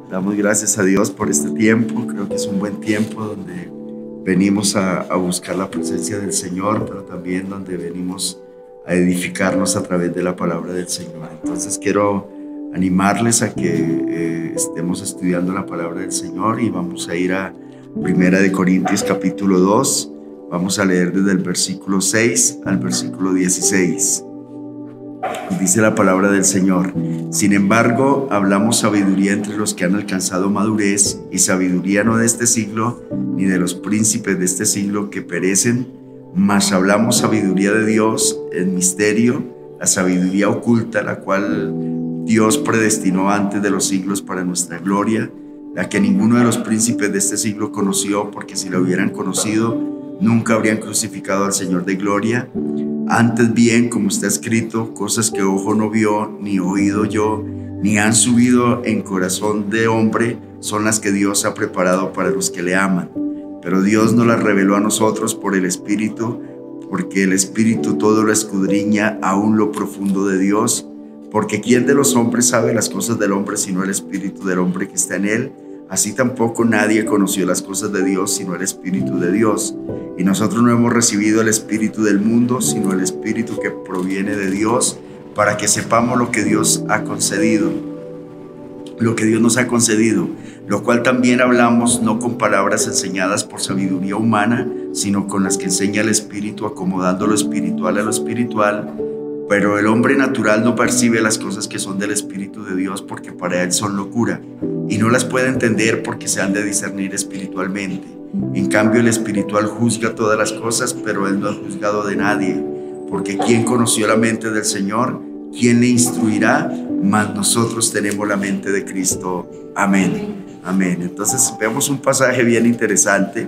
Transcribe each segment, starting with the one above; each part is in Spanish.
Damos gracias a Dios por este tiempo. Creo que es un buen tiempo donde venimos a buscar la presencia del Señor, pero también donde venimos a edificarnos a través de la palabra del Señor. Entonces quiero animarles a que estemos estudiando la palabra del Señor y vamos a ir a Primera de Corintios capítulo 2. Vamos a leer desde el versículo 6 al versículo 16. Dice la palabra del Señor: sin embargo, hablamos sabiduría entre los que han alcanzado madurez, y sabiduría no de este siglo, ni de los príncipes de este siglo que perecen, mas hablamos sabiduría de Dios en misterio, la sabiduría oculta, la cual Dios predestinó antes de los siglos para nuestra gloria, la que ninguno de los príncipes de este siglo conoció, porque si la hubieran conocido, nunca habrían crucificado al Señor de gloria. Antes bien, como está escrito, cosas que ojo no vio, ni oído yo, ni han subido en corazón de hombre, son las que Dios ha preparado para los que le aman. Pero Dios nos las reveló a nosotros por el Espíritu, porque el Espíritu todo lo escudriña, aún lo profundo de Dios. Porque ¿quién de los hombres sabe las cosas del hombre sino el Espíritu del hombre que está en él? Así tampoco nadie conoció las cosas de Dios sino el Espíritu de Dios. Y nosotros no hemos recibido el espíritu del mundo, sino el Espíritu que proviene de Dios, para que sepamos lo que Dios ha concedido, lo que Dios nos ha concedido, lo cual también hablamos no con palabras enseñadas por sabiduría humana, sino con las que enseña el Espíritu, acomodando lo espiritual a lo espiritual. Pero el hombre natural no percibe las cosas que son del Espíritu de Dios, porque para él son locura, y no las puede entender porque se han de discernir espiritualmente. En cambio, el espiritual juzga todas las cosas, pero él no es juzgado de nadie. Porque ¿quién conoció la mente del Señor? ¿Quién le instruirá? Mas nosotros tenemos la mente de Cristo. Amén. Amén. Entonces vemos un pasaje bien interesante.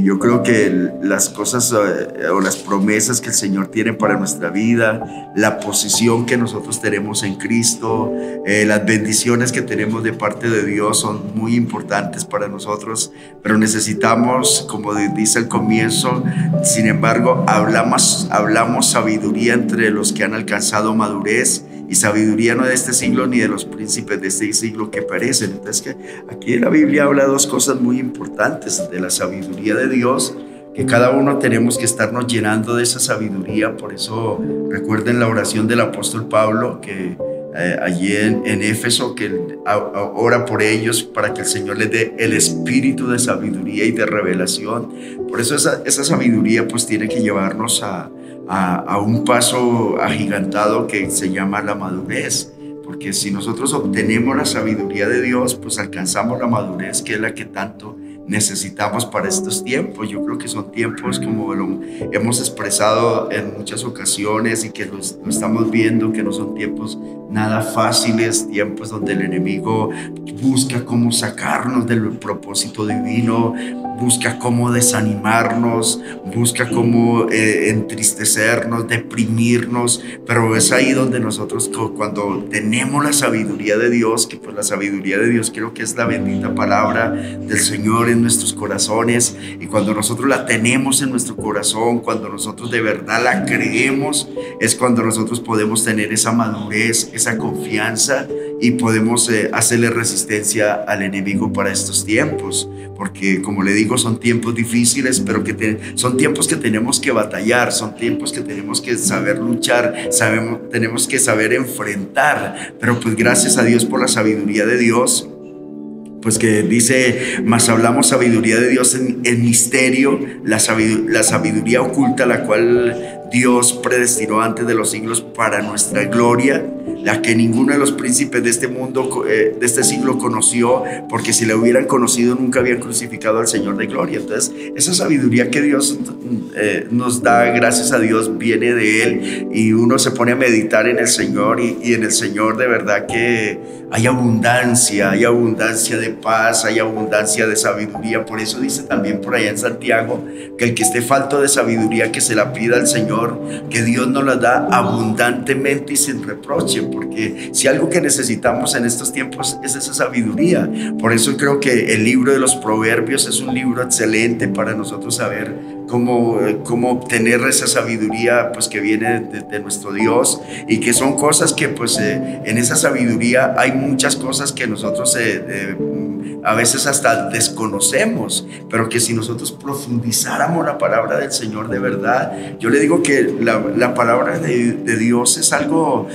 Yo creo que las cosas o las promesas que el Señor tiene para nuestra vida, la posición que nosotros tenemos en Cristo, las bendiciones que tenemos de parte de Dios son muy importantes para nosotros, pero necesitamos, como dice al comienzo, sin embargo, hablamos sabiduría entre los que han alcanzado madurez, y sabiduría no de este siglo ni de los príncipes de este siglo que perecen. Entonces, que aquí en la Biblia habla dos cosas muy importantes de la sabiduría de Dios, que cada uno tenemos que estarnos llenando de esa sabiduría. Por eso recuerden la oración del apóstol Pablo, que allí en Éfeso, que ora por ellos para que el Señor les dé el espíritu de sabiduría y de revelación. Por eso esa sabiduría pues tiene que llevarnos a un paso agigantado que se llama la madurez, porque si nosotros obtenemos la sabiduría de Dios, pues alcanzamos la madurez, que es la que tanto necesitamos para estos tiempos. Yo creo que son tiempos, como lo hemos expresado en muchas ocasiones y que lo estamos viendo, que no son tiempos nada fáciles, tiempos donde el enemigo busca cómo sacarnos del propósito divino, busca cómo desanimarnos, busca cómo entristecernos, deprimirnos, pero es ahí donde nosotros, cuando tenemos la sabiduría de Dios, que pues la sabiduría de Dios creo que es la bendita palabra del Señor en nuestros corazones, y cuando nosotros la tenemos en nuestro corazón, cuando nosotros de verdad la creemos, es cuando nosotros podemos tener esa madurez, esa confianza, y podemos hacerle resistencia al enemigo para estos tiempos, porque como le digo, son tiempos difíciles, pero son tiempos que tenemos que batallar, son tiempos que tenemos que saber luchar, tenemos que saber enfrentar, pero pues gracias a Dios por la sabiduría de Dios, pues que dice, mas hablamos sabiduría de Dios en misterio, la sabiduría oculta, la cual Dios predestinó antes de los siglos para nuestra gloria, la que ninguno de los príncipes de este mundo, de este siglo conoció, porque si la hubieran conocido nunca habían crucificado al Señor de gloria. Entonces esa sabiduría que Dios nos da, gracias a Dios, viene de Él, y uno se pone a meditar en el Señor, y en el Señor de verdad que hay abundancia de paz, hay abundancia de sabiduría. Por eso dice también por allá en Santiago que el que esté falto de sabiduría, que se la pida al Señor, que Dios nos la da abundantemente y sin reproche, porque si algo que necesitamos en estos tiempos es esa sabiduría. Por eso creo que el libro de los Proverbios es un libro excelente para nosotros saber cómo obtener esa sabiduría pues que viene de nuestro Dios, y que son cosas que pues en esa sabiduría hay muchas cosas que nosotros a veces hasta desconocemos, pero que si nosotros profundizáramos la palabra del Señor de verdad, yo le digo que la palabra de Dios es algo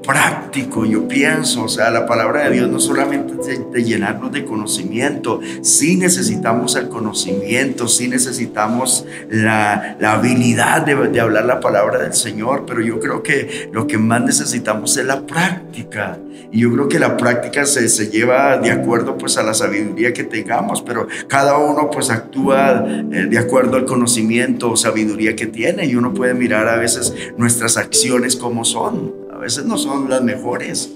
práctico, yo pienso. O sea, la palabra de Dios no solamente es de llenarnos de conocimiento, sí necesitamos el conocimiento, sí necesitamos la habilidad de hablar la palabra del Señor, pero yo creo que lo que más necesitamos es la práctica. Y yo creo que la práctica se lleva de acuerdo pues a la sabiduría que tengamos, pero cada uno pues actúa de acuerdo al conocimiento o sabiduría que tiene, y uno puede mirar a veces nuestras acciones como son. A veces no son las mejores,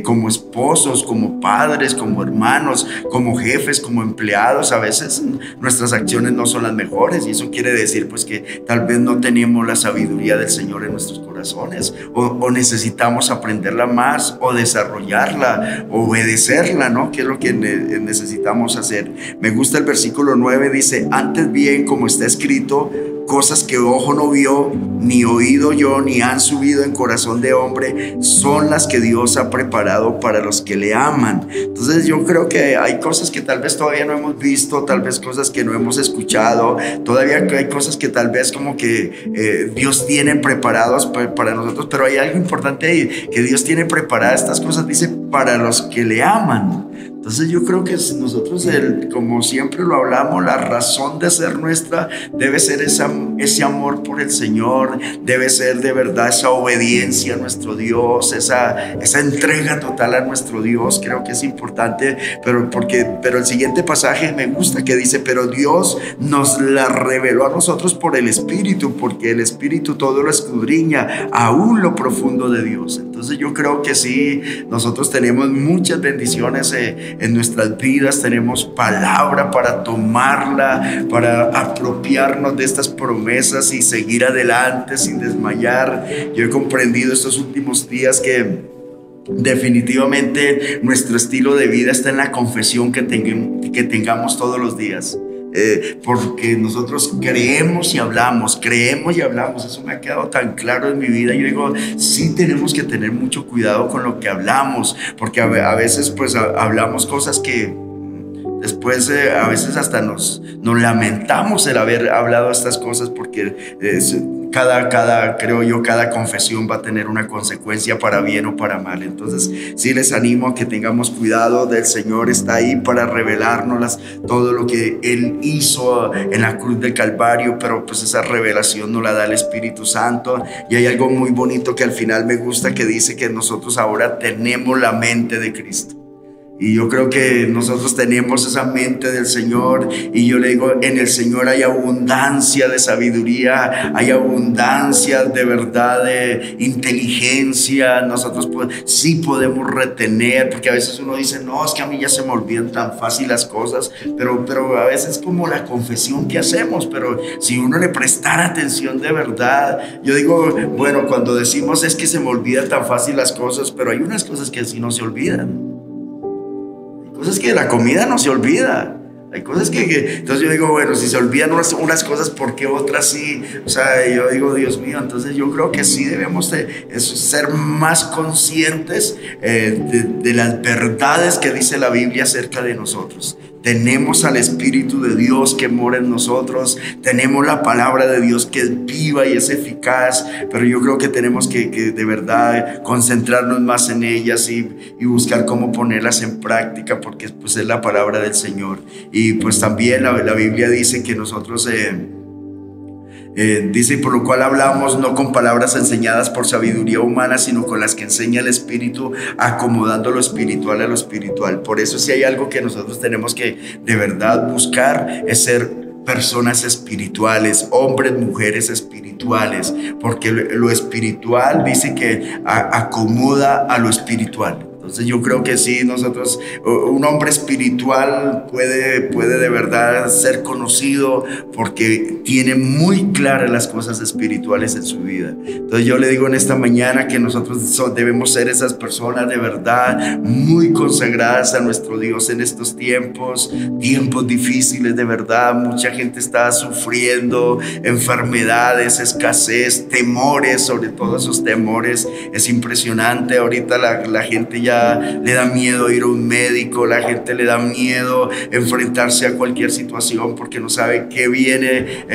como esposos, como padres, como hermanos, como jefes, como empleados. A veces nuestras acciones no son las mejores, y eso quiere decir pues que tal vez no tenemos la sabiduría del Señor en nuestros corazones, o necesitamos aprenderla más, o desarrollarla, obedecerla, ¿no? ¿Qué es lo que necesitamos hacer? Me gusta el versículo 9, dice: antes bien, como está escrito, cosas que ojo no vio, ni oído yo, ni han subido en corazón de hombre, son las que Dios ha preparado para los que le aman. Entonces yo creo que hay cosas que tal vez todavía no hemos visto, tal vez cosas que no hemos escuchado, todavía hay cosas que tal vez como que Dios tiene preparados para nosotros, pero hay algo importante ahí, que Dios tiene preparadas estas cosas, dice, para los que le aman. Entonces yo creo que nosotros, como siempre lo hablamos, la razón de ser nuestra debe ser ese amor por el Señor, debe ser de verdad esa obediencia a nuestro Dios, esa entrega total a nuestro Dios. Creo que es importante, pero el siguiente pasaje me gusta, que dice: pero Dios nos la reveló a nosotros por el Espíritu, porque el Espíritu todo lo escudriña, aún lo profundo de Dios. Entonces yo creo que sí, nosotros tenemos muchas bendiciones en nuestras vidas, tenemos palabra para tomarla, para apropiarnos de estas promesas y seguir adelante sin desmayar. Yo he comprendido estos últimos días que definitivamente nuestro estilo de vida está en la confesión que tengamos todos los días. Porque nosotros creemos y hablamos, eso me ha quedado tan claro en mi vida. Yo digo, sí tenemos que tener mucho cuidado con lo que hablamos, porque a veces pues hablamos cosas que después a veces hasta nos lamentamos el haber hablado estas cosas, porque creo yo, cada confesión va a tener una consecuencia para bien o para mal. Entonces sí les animo a que tengamos cuidado. El Señor está ahí para revelárnoslas, todo lo que Él hizo en la cruz del Calvario, pero pues esa revelación nos la da el Espíritu Santo. Y hay algo muy bonito que al final me gusta, que dice que nosotros ahora tenemos la mente de Cristo. Y yo creo que nosotros tenemos esa mente del Señor, y yo le digo, en el Señor hay abundancia de sabiduría, hay abundancia de verdad, de inteligencia. Nosotros sí podemos retener, porque a veces uno dice, no, es que a mí ya se me olvidan tan fácil las cosas, pero a veces como la confesión que hacemos. Pero si uno le prestara atención de verdad, yo digo, bueno, cuando decimos es que se me olvidan tan fácil las cosas, pero hay unas cosas que sí no se olvidan. Cosas que la comida no se olvida. Hay cosas que entonces yo digo, bueno, si se olvidan unas cosas, ¿por qué otras sí? O sea, yo digo, Dios mío. Entonces yo creo que sí debemos ser más conscientes de las verdades que dice la Biblia acerca de nosotros. Tenemos al Espíritu de Dios que mora en nosotros, tenemos la palabra de Dios que es viva y es eficaz, pero yo creo que tenemos que de verdad concentrarnos más en ellas y buscar cómo ponerlas en práctica, porque pues es la palabra del Señor. Y pues también la Biblia dice que nosotros dice, por lo cual hablamos no con palabras enseñadas por sabiduría humana, sino con las que enseña el Espíritu, acomodando lo espiritual a lo espiritual. Por eso, si hay algo que nosotros tenemos que de verdad buscar, es ser personas espirituales, hombres, mujeres espirituales, porque lo espiritual dice que acomoda a lo espiritual. Entonces yo creo que sí, nosotros, un hombre espiritual puede de verdad ser conocido porque tiene muy claras las cosas espirituales en su vida. Entonces yo le digo en esta mañana que nosotros debemos ser esas personas de verdad muy consagradas a nuestro Dios en estos tiempos difíciles de verdad. Mucha gente está sufriendo enfermedades, escasez, temores, sobre todo esos temores. Es impresionante, ahorita la gente ya le da miedo ir a un médico, la gente le da miedo enfrentarse a cualquier situación porque no sabe qué viene,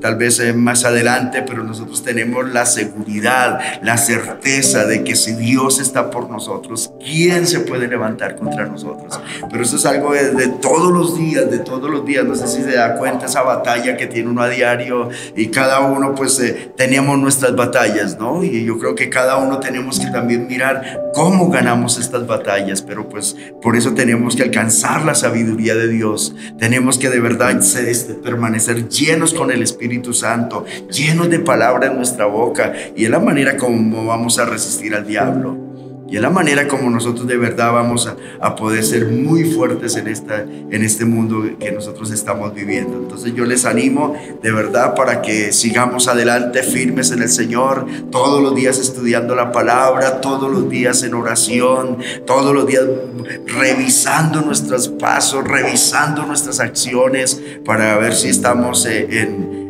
tal vez más adelante, pero nosotros tenemos la seguridad, la certeza de que si Dios está por nosotros, ¿quién se puede levantar contra nosotros? Pero eso es algo de todos los días, no sé si se da cuenta esa batalla que tiene uno a diario, y cada uno pues teníamos nuestras batallas, ¿no? Y yo creo que cada uno tenemos que también mirar cómo ganamos estas batallas, pero pues por eso tenemos que alcanzar la sabiduría de Dios. Tenemos que de verdad permanecer llenos con el Espíritu Santo, llenos de palabra en nuestra boca, y es la manera como vamos a resistir al diablo. Y es la manera como nosotros de verdad vamos a poder ser muy fuertes en este mundo que nosotros estamos viviendo. Entonces yo les animo de verdad para que sigamos adelante firmes en el Señor, todos los días estudiando la palabra, todos los días en oración, todos los días revisando nuestros pasos, revisando nuestras acciones para ver si estamos en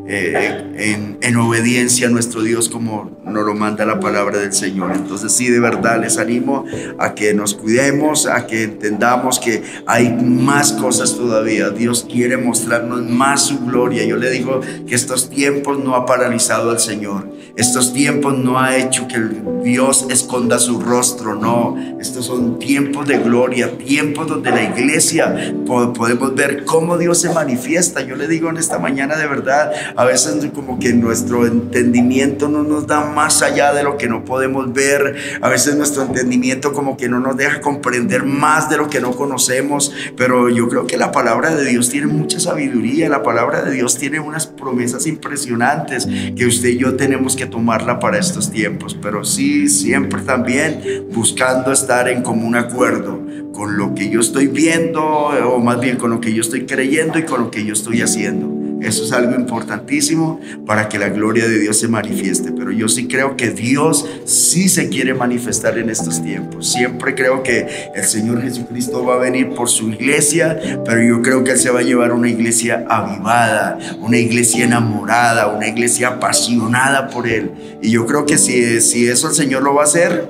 obediencia a nuestro Dios como nos lo manda la palabra del Señor. Entonces sí, de verdad les animo a que nos cuidemos, a que entendamos que hay más cosas todavía. Dios quiere mostrarnos más su gloria. Yo le digo que estos tiempos no ha paralizado al Señor. Estos tiempos no ha hecho que Dios esconda su rostro, no. Estos son tiempos de gloria, tiempos donde la iglesia podemos ver cómo Dios se manifiesta. Yo le digo en esta mañana, de verdad, a veces como que nuestro entendimiento no nos da más allá de lo que no podemos ver. A veces nuestro entendimiento como que no nos deja comprender más de lo que no conocemos. Pero yo creo que la palabra de Dios tiene mucha sabiduría. La palabra de Dios tiene unas promesas impresionantes que usted y yo tenemos que tomarla para estos tiempos. Pero sí, siempre también buscando estar en común acuerdo con lo que yo estoy viendo, o más bien con lo que yo estoy creyendo y con lo que yo estoy haciendo. Eso es algo importantísimo para que la gloria de Dios se manifieste. Pero yo sí creo que Dios sí se quiere manifestar en estos tiempos. Siempre creo que el Señor Jesucristo va a venir por su iglesia, pero yo creo que Él se va a llevar una iglesia avivada, una iglesia enamorada, una iglesia apasionada por Él. Y yo creo que si eso el Señor lo va a hacer,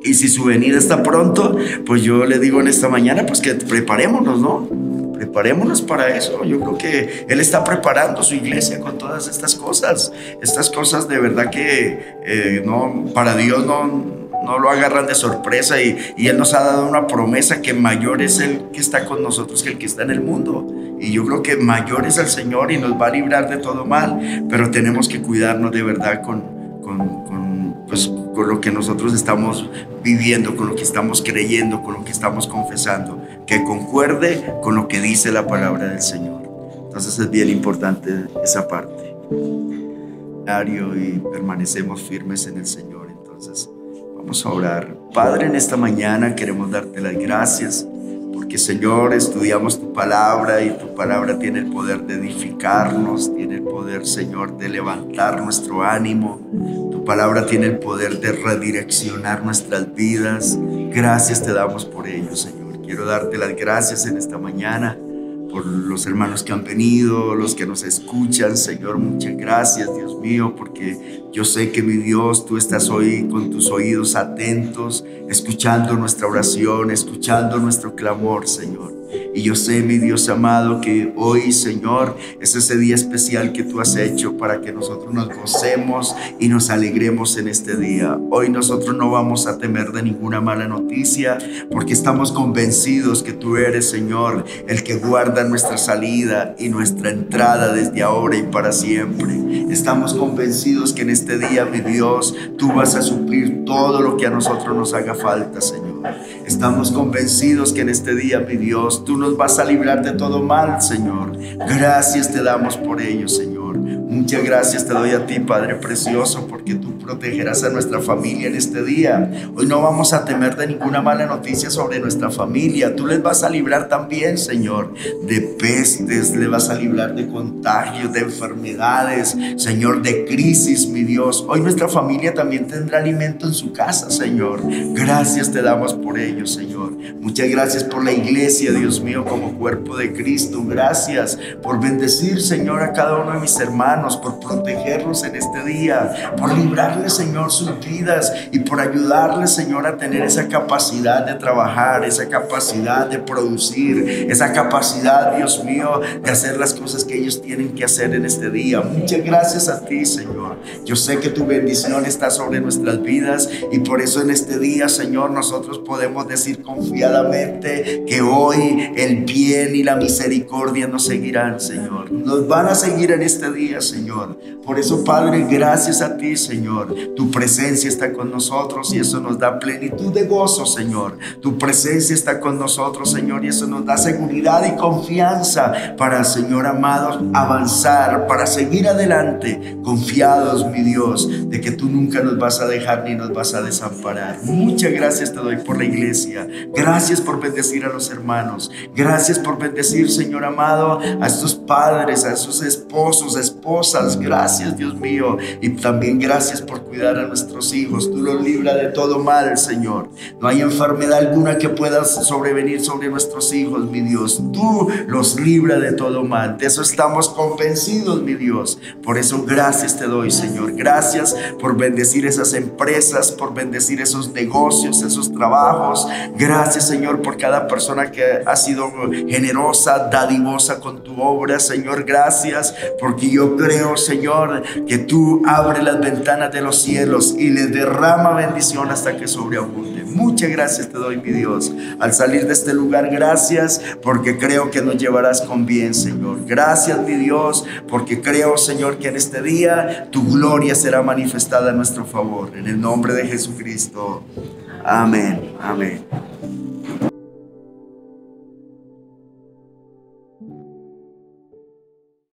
y si su venida está pronto, pues yo le digo en esta mañana, pues que preparémonos, ¿no? Preparémonos para eso. Yo creo que Él está preparando su iglesia con todas estas cosas. Estas cosas de verdad que no, para Dios no lo agarran de sorpresa, y Él nos ha dado una promesa que mayor es el que está con nosotros que el que está en el mundo. Y yo creo que mayor es el Señor y nos va a librar de todo mal, pero tenemos que cuidarnos de verdad con lo que nosotros estamos viviendo, con lo que estamos creyendo, con lo que estamos confesando, que concuerde con lo que dice la palabra del Señor. Entonces es bien importante esa parte. Y permanecemos firmes en el Señor. Entonces vamos a orar. Padre, en esta mañana queremos darte las gracias porque, Señor, estudiamos tu palabra, y tu palabra tiene el poder de edificarnos, tiene el poder, Señor, de levantar nuestro ánimo. Tu palabra tiene el poder de redireccionar nuestras vidas. Gracias te damos por ello, Señor. Quiero darte las gracias en esta mañana por los hermanos que han venido, los que nos escuchan, Señor. Muchas gracias, Dios mío, porque yo sé que, mi Dios, tú estás hoy con tus oídos atentos, escuchando nuestra oración, escuchando nuestro clamor, Señor. Y yo sé, mi Dios amado, que hoy, Señor, es ese día especial que tú has hecho para que nosotros nos gocemos y nos alegremos en este día. Hoy nosotros no vamos a temer de ninguna mala noticia, porque estamos convencidos que tú eres, Señor, el que guarda nuestra salida y nuestra entrada desde ahora y para siempre. Estamos convencidos que en este día, mi Dios, tú vas a suplir todo lo que a nosotros nos haga falta, Señor. Estamos convencidos que en este día, mi Dios, tú nos vas a librar de todo mal, Señor. Gracias te damos por ello, Señor. Muchas gracias te doy a ti, Padre precioso, porque tú protegerás a nuestra familia en este día. Hoy no vamos a temer de ninguna mala noticia sobre nuestra familia. Tú les vas a librar también, Señor, de pestes, les vas a librar de contagios, de enfermedades, Señor, de crisis, mi Dios. Hoy nuestra familia también tendrá alimento en su casa, Señor. Gracias te damos por ello, Señor. Muchas gracias por la iglesia, Dios mío, como cuerpo de Cristo. Gracias por bendecir, Señor, a cada uno de mis hermanos, por protegerlos en este día, por librarles, Señor, sus vidas y por ayudarles, Señor, a tener esa capacidad de trabajar, esa capacidad de producir, esa capacidad, Dios mío, de hacer las cosas que ellos tienen que hacer en este día. Muchas gracias a ti, Señor. Yo sé que tu bendición está sobre nuestras vidas y por eso en este día, Señor, nosotros podemos decir confiadamente que hoy el bien y la misericordia nos seguirán, Señor. Nos van a seguir en este día, Señor. Por eso, Padre, gracias a ti, Señor. Tu presencia está con nosotros y eso nos da plenitud de gozo, Señor. Tu presencia está con nosotros, Señor, y eso nos da seguridad y confianza para, Señor amado, avanzar, para seguir adelante, confiados, mi Dios, de que tú nunca nos vas a dejar ni nos vas a desamparar. Muchas gracias te doy por la iglesia. Gracias por bendecir a los hermanos. Gracias por bendecir, Señor amado, a estos padres, a esos esposos, esposas. Gracias, Dios mío. Y también gracias por cuidar a nuestros hijos. Tú los libras de todo mal, Señor. No hay enfermedad alguna que pueda sobrevenir sobre nuestros hijos, mi Dios. Tú los libras de todo mal. De eso estamos convencidos, mi Dios. Por eso gracias te doy, Señor. Gracias por bendecir esas empresas, por bendecir esos negocios, esos trabajos. Gracias, Señor, por cada persona que ha sido generosa, dadivosa con tu obra, Señor. Gracias, porque yo creo, Señor, que tú abres las ventanas de los cielos y les derrama bendición hasta que sobreabunde. Muchas gracias te doy, mi Dios. Al salir de este lugar, gracias, porque creo que nos llevarás con bien, Señor. Gracias, mi Dios, porque creo, Señor, que en este día tu gloria será manifestada a nuestro favor. En el nombre de Jesucristo. Amén. Amén.